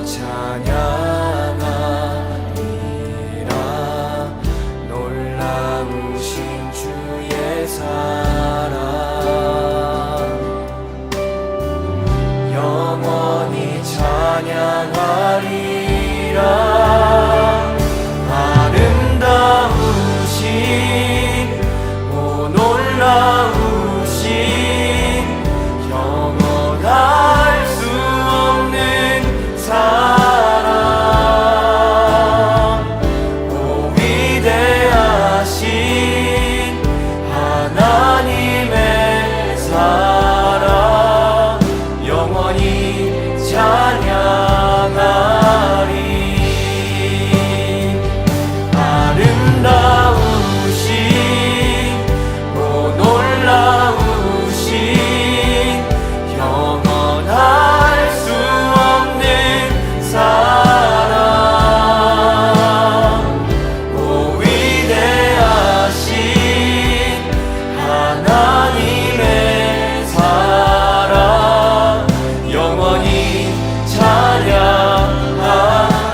찬양하리라. 놀라우신 주의 사랑 영원히 찬양하리라. 아름다우신 오 놀라우신 영원할 수 없는 사랑 오 위대하신 하나님의 사랑 영원히 찬양하리.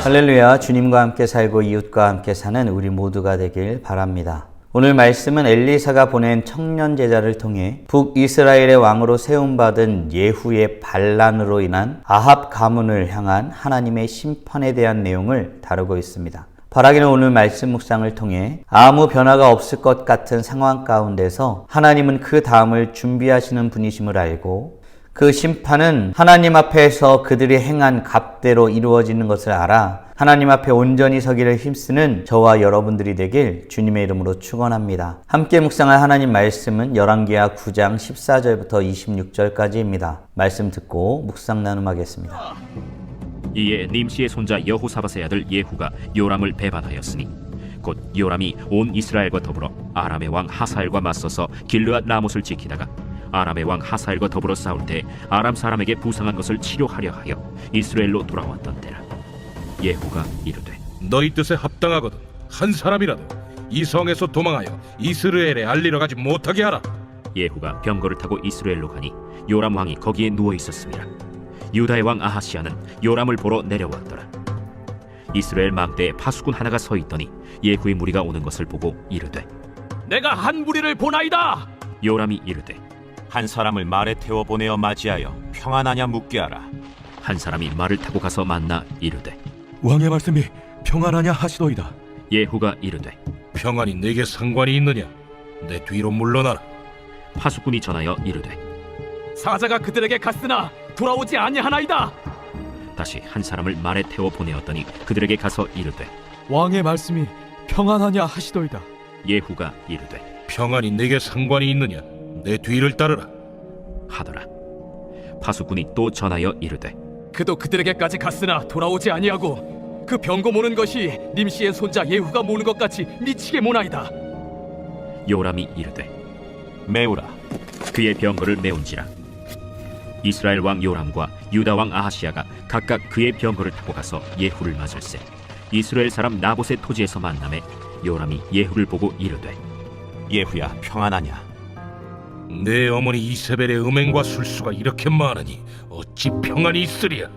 할렐루야. 주님과 함께 살고 이웃과 함께 사는 우리 모두가 되길 바랍니다. 오늘 말씀은 엘리사가 보낸 청년 제자를 통해 북이스라엘의 왕으로 세움받은 예후의 반란으로 인한 아합 가문을 향한 하나님의 심판에 대한 내용을 다루고 있습니다. 바라기는 오늘 말씀 묵상을 통해 아무 변화가 없을 것 같은 상황 가운데서 하나님은 그 다음을 준비하시는 분이심을 알고 그 심판은 하나님 앞에서 그들이 행한 값대로 이루어지는 것을 알아 하나님 앞에 온전히 서기를 힘쓰는 저와 여러분들이 되길 주님의 이름으로 축원합니다. 함께 묵상할 하나님 말씀은 열왕기하 9장 14절부터 26절까지입니다. 말씀 듣고 묵상 나눔하겠습니다. 이에 님시의 손자 여호사밧의 아들 예후가 요람을 배반하였으니 곧 요람이 온 이스라엘과 더불어 아람의 왕 하사엘과 맞서서 길르앗 라못을 지키다가 아람의 왕 하사엘과 더불어 싸울 때 아람 사람에게 부상한 것을 치료하려 하여 이스라엘로 돌아왔던 때라. 예후가 이르되 너희 뜻에 합당하거든 한 사람이라도 이 성에서 도망하여 이스라엘에 알리러 가지 못하게 하라. 예후가 병거를 타고 이스라엘로 가니 요람 왕이 거기에 누워 있었습니다. 유다의 왕 아하시아는 요람을 보러 내려왔더라. 이스라엘 망대에 파수꾼 하나가 서 있더니 예후의 무리가 오는 것을 보고 이르되 내가 한 무리를 보나이다. 요람이 이르되 한 사람을 말에 태워 보내어 맞이하여 평안하냐 묻게 하라. 한 사람이 말을 타고 가서 만나 이르되 왕의 말씀이 평안하냐 하시도이다. 예후가 이르되 평안이 내게 상관이 있느냐? 내 뒤로 물러나라. 파수꾼이 전하여 이르되 사자가 그들에게 갔으나 돌아오지 아니하나이다. 다시 한 사람을 말에 태워 보내었더니 그들에게 가서 이르되 왕의 말씀이 평안하냐 하시도이다. 예후가 이르되 평안이 내게 상관이 있느냐? 내 뒤를 따르라 하더라. 파수꾼이 또 전하여 이르되 그도 그들에게까지 갔으나 돌아오지 아니하고 그 병거 모는 것이 님시의 손자 예후가 모는 것 같이 미치게 모나이다. 요람이 이르되 메우라. 그의 병거를 메운지라. 이스라엘 왕 요람과 유다 왕 아하시아가 각각 그의 병거를 타고 가서 예후를 맞을세 이스라엘 사람 나봇의 토지에서 만나매 요람이 예후를 보고 이르되 예후야 평안하냐? 내 어머니 이세벨의 음행과 술수가 이렇게 많으니 어찌 평안이 있으랴?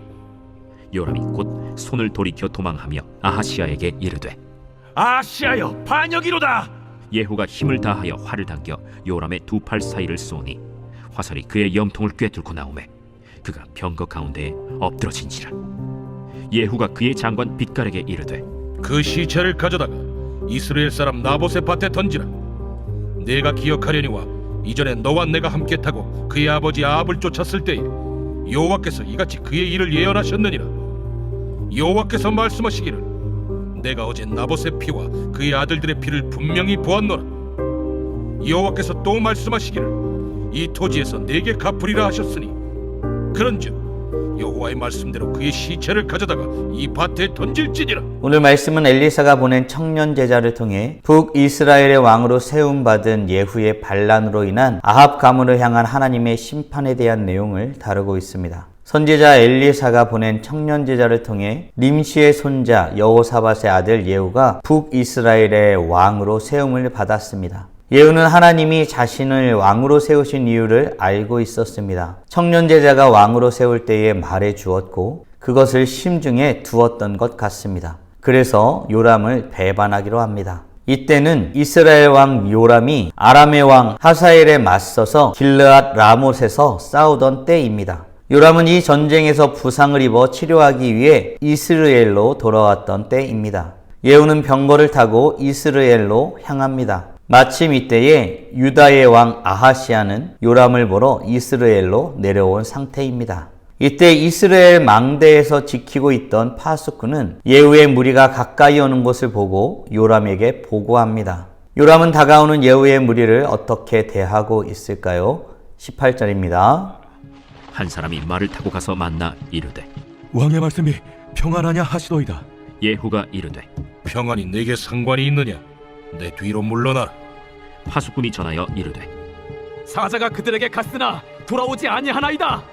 요람이 곧 손을 돌이켜 도망하며 아하시아에게 이르되 아시아여 반역이로다. 예후가 힘을 다하여 활을 당겨 요람의 두 팔 사이를 쏘니 화살이 그의 염통을 꿰뚫고 나오매 그가 병거 가운데에 엎드러진지라. 예후가 그의 장관 빗갈에게 이르되 그 시체를 가져다가 이스라엘 사람 나봇의 밭에 던지라. 내가 기억하려니와 이전에 너와 내가 함께 타고 그의 아버지 아합을 쫓았을 때에 여호와께서 이같이 그의 일을 예언하셨느니라. 여호와께서 말씀하시기를 내가 어제 나봇의 피와 그의 아들들의 피를 분명히 보았노라. 여호와께서 또 말씀하시기를 이 토지에서 내게 갚으리라 하셨으니 그런즉 여호와의 말씀대로 그의 시체를 가져다가 이 밭에 던질지니라. 오늘 말씀은 엘리사가 보낸 청년 제자를 통해 북이스라엘의 왕으로 세움받은 예후의 반란으로 인한 아합 가문을 향한 하나님의 심판에 대한 내용을 다루고 있습니다. 선지자 엘리사가 보낸 청년 제자를 통해 님시의 손자 여호사밧의 아들 예후가 북이스라엘의 왕으로 세움을 받았습니다. 예후는 하나님이 자신을 왕으로 세우신 이유를 알고 있었습니다. 청년 제자가 왕으로 세울 때에 말해 주었고 그것을 심중에 두었던 것 같습니다. 그래서 요람을 배반하기로 합니다. 이때는 이스라엘 왕 요람이 아람의 왕 하사엘에 맞서서 길르앗 라못에서 싸우던 때입니다. 요람은 이 전쟁에서 부상을 입어 치료하기 위해 이스라엘로 돌아왔던 때입니다. 예후는 병거를 타고 이스라엘로 향합니다. 마침 이때에 유다의 왕 아하시아는 요람을 보러 이스라엘로 내려온 상태입니다. 이때 이스라엘 망대에서 지키고 있던 파수꾼은 예후의 무리가 가까이 오는 것을 보고 요람에게 보고합니다. 요람은 다가오는 예후의 무리를 어떻게 대하고 있을까요? 18절입니다. 한 사람이 말을 타고 가서 만나 이르되 왕의 말씀이 평안하냐 하시도이다. 예후가 이르되 평안이 내게 상관이 있느냐? 내 뒤로 물러나라. 파수꾼이 전하여 이르되 사자가 그들에게 갔으나 돌아오지 아니하나이다.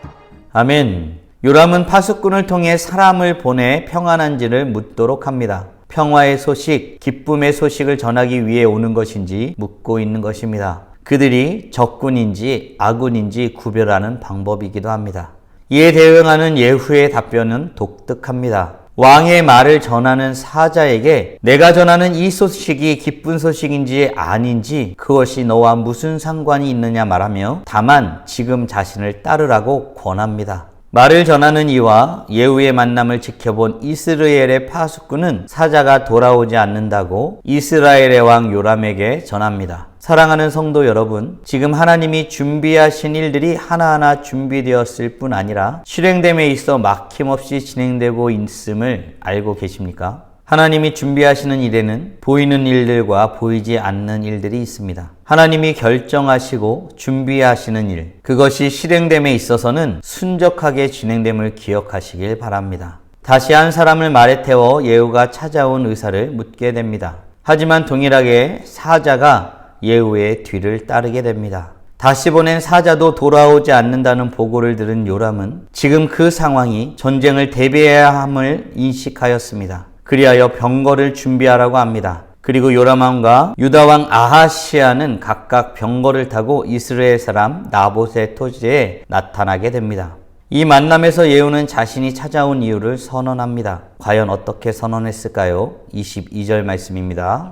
아멘. 요람은 파수꾼을 통해 사람을 보내 평안한지를 묻도록 합니다. 평화의 소식, 기쁨의 소식을 전하기 위해 오는 것인지 묻고 있는 것입니다. 그들이 적군인지 아군인지 구별하는 방법이기도 합니다. 이에 대응하는 예후의 답변은 독특합니다. 왕의 말을 전하는 사자에게 내가 전하는 이 소식이 기쁜 소식인지 아닌지 그것이 너와 무슨 상관이 있느냐 말하며 다만 지금 자신을 따르라고 권합니다. 말을 전하는 이와 예후의 만남을 지켜본 이스라엘의 파수꾼은 사자가 돌아오지 않는다고 이스라엘의 왕 요람에게 전합니다. 사랑하는 성도 여러분, 지금 하나님이 준비하신 일들이 하나하나 준비되었을 뿐 아니라 실행됨에 있어 막힘없이 진행되고 있음을 알고 계십니까? 하나님이 준비하시는 일에는 보이는 일들과 보이지 않는 일들이 있습니다. 하나님이 결정하시고 준비하시는 일, 그것이 실행됨에 있어서는 순적하게 진행됨을 기억하시길 바랍니다. 다시 한 사람을 말에 태워 예후가 찾아온 의사를 묻게 됩니다. 하지만 동일하게 사자가 예후의 뒤를 따르게 됩니다. 다시 보낸 사자도 돌아오지 않는다는 보고를 들은 요람은 지금 그 상황이 전쟁을 대비해야 함을 인식하였습니다. 그리하여 병거를 준비하라고 합니다. 그리고 요람왕과 유다왕 아하시아는 각각 병거를 타고 이스라엘 사람 나봇의 토지에 나타나게 됩니다. 이 만남에서 예후는 자신이 찾아온 이유를 선언합니다. 과연 어떻게 선언했을까요? 22절 말씀입니다.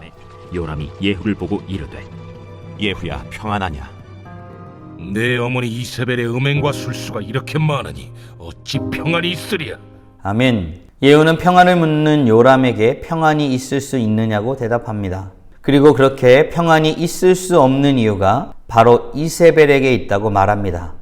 요람이 예후를 보고 이르되 예후야 평안하냐? 내 어머니 이세벨의 음행과 술수가 이렇게 많으니 어찌 평안이 있으랴? 아멘. 예후는 평안을 묻는 요람에게 평안이 있을 수 있느냐고 대답합니다. 그리고 그렇게 평안이 있을 수 없는 이유가 바로 이세벨에게 있다고 말합니다.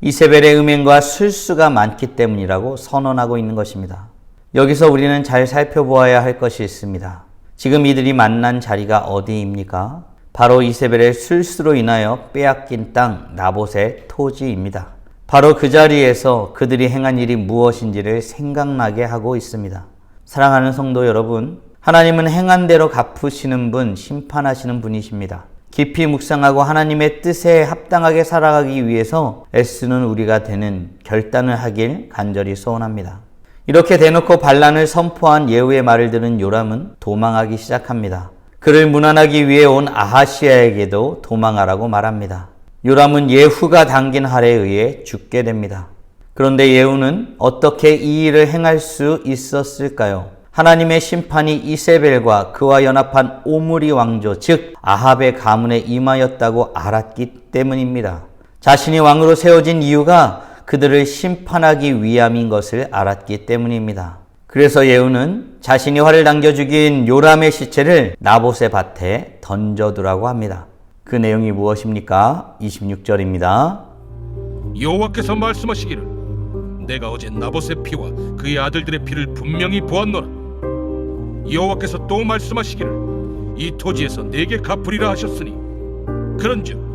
이세벨의 음행과 술수가 많기 때문이라고 선언하고 있는 것입니다. 여기서 우리는 잘 살펴보아야 할 것이 있습니다. 지금 이들이 만난 자리가 어디입니까? 바로 이세벨의 술수로 인하여 빼앗긴 땅 나봇의 토지입니다. 바로 그 자리에서 그들이 행한 일이 무엇인지를 생각나게 하고 있습니다. 사랑하는 성도 여러분, 하나님은 행한 대로 갚으시는 분, 심판하시는 분이십니다. 깊이 묵상하고 하나님의 뜻에 합당하게 살아가기 위해서 애쓰는 우리가 되는 결단을 하길 간절히 소원합니다. 이렇게 대놓고 반란을 선포한 예후의 말을 들은 요람은 도망하기 시작합니다. 그를 무난하기 위해 온 아하시아에게도 도망하라고 말합니다. 요람은 예후가 당긴 할에 의해 죽게 됩니다. 그런데 예후는 어떻게 이 일을 행할 수 있었을까요? 하나님의 심판이 이세벨과 그와 연합한 오므리 왕조, 즉 아합의 가문에 임하였다고 알았기 때문입니다. 자신이 왕으로 세워진 이유가 그들을 심판하기 위함인 것을 알았기 때문입니다. 그래서 예후는 자신이 활을 당겨 죽인 요람의 시체를 나봇의 밭에 던져두라고 합니다. 그 내용이 무엇입니까? 26절입니다. 여호와께서 말씀하시기를 내가 어제 나봇의 피와 그의 아들들의 피를 분명히 보았노라. 여호와께서 또 말씀하시기를 이 토지에서 내게 갚으리라 하셨으니 그런즉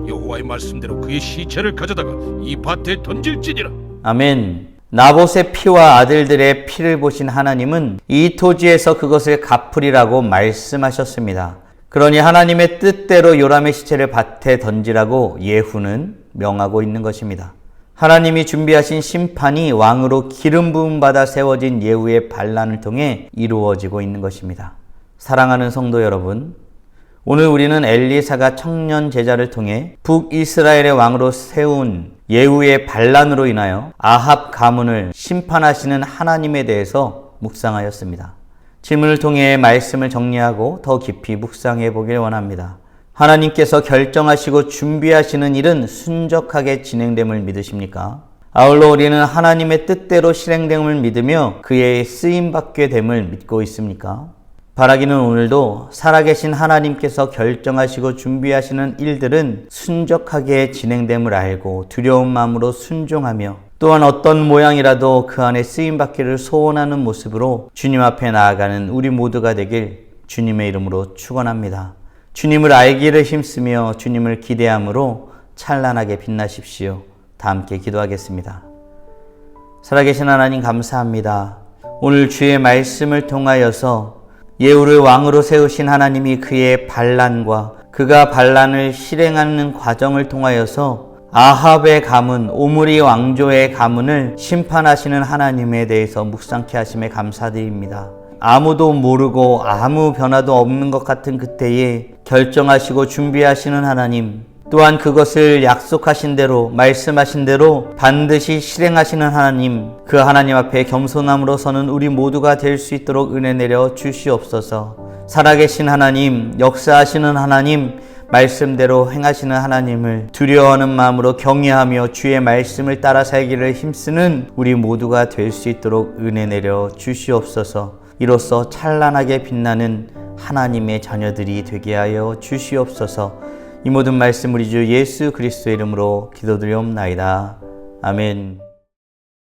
여호와의 말씀대로 그의 시체를 가져다가 이 밭에 던질지니라. 아멘. 나봇의 피와 아들들의 피를 보신 하나님은 이 토지에서 그것을 갚으리라고 말씀하셨습니다. 그러니 하나님의 뜻대로 요람의 시체를 밭에 던지라고 예후는 명하고 있는 것입니다. 하나님이 준비하신 심판이 왕으로 기름 부음 받아 세워진 예후의 반란을 통해 이루어지고 있는 것입니다. 사랑하는 성도 여러분, 오늘 우리는 엘리사가 청년 제자를 통해 북이스라엘의 왕으로 세운 예후의 반란으로 인하여 아합 가문을 심판하시는 하나님에 대해서 묵상하였습니다. 질문을 통해 말씀을 정리하고 더 깊이 묵상해 보길 원합니다. 하나님께서 결정하시고 준비하시는 일은 순적하게 진행됨을 믿으십니까? 아울러 우리는 하나님의 뜻대로 실행됨을 믿으며 그의 쓰임받게 됨을 믿고 있습니까? 바라기는 오늘도 살아계신 하나님께서 결정하시고 준비하시는 일들은 순적하게 진행됨을 알고 두려운 마음으로 순종하며 또한 어떤 모양이라도 그 안에 쓰임받기를 소원하는 모습으로 주님 앞에 나아가는 우리 모두가 되길 주님의 이름으로 축원합니다. 주님을 알기를 힘쓰며 주님을 기대함으로 찬란하게 빛나십시오. 다 함께 기도하겠습니다. 살아계신 하나님 감사합니다. 오늘 주의 말씀을 통하여서 예후를 왕으로 세우신 하나님이 그의 반란과 그가 반란을 실행하는 과정을 통하여서 아합의 가문, 오므리 왕조의 가문을 심판하시는 하나님에 대해서 묵상케 하심에 감사드립니다. 아무도 모르고 아무 변화도 없는 것 같은 그때에 결정하시고 준비하시는 하나님, 또한 그것을 약속하신 대로 말씀하신 대로 반드시 실행하시는 하나님, 그 하나님 앞에 겸손함으로 서는 우리 모두가 될 수 있도록 은혜 내려 주시옵소서. 살아계신 하나님, 역사하시는 하나님, 말씀대로 행하시는 하나님을 두려워하는 마음으로 경외하며 주의 말씀을 따라 살기를 힘쓰는 우리 모두가 될 수 있도록 은혜 내려 주시옵소서. 이로써 찬란하게 빛나는 하나님의 자녀들이 되게 하여 주시옵소서. 이 모든 말씀 우리 주 예수 그리스도의 이름으로 기도드리옵나이다. 아멘.